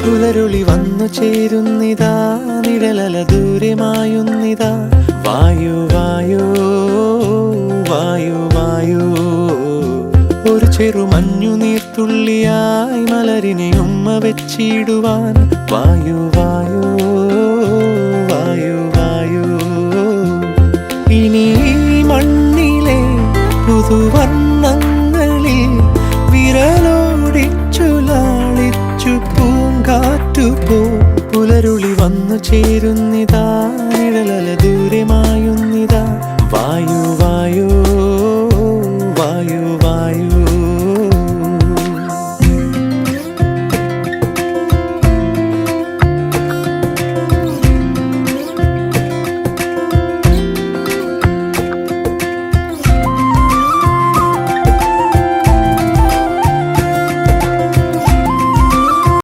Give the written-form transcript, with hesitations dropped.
പുലരുളി വന്നു ചേരുന്നിതാ, നിഴലല ദൂരെ മായുന്നിതാ. വായു വായു വായു വായു, ഒരു ചെറു മഞ്ഞു നീർത്തുള്ളിയായി മലരിനെ ഉമ്മ വെച്ചിടുവാൻ. വായു വായു വായു വായു, ഇനി മണ്ണിലെ പുതുവർണ്ണങ്ങളിൽ വിരലോടിച്ചു ലാളിച്ചു പൂങ്കാറ്റുപോ. പുലരുളി വന്നു ചേരുന്നിതാ,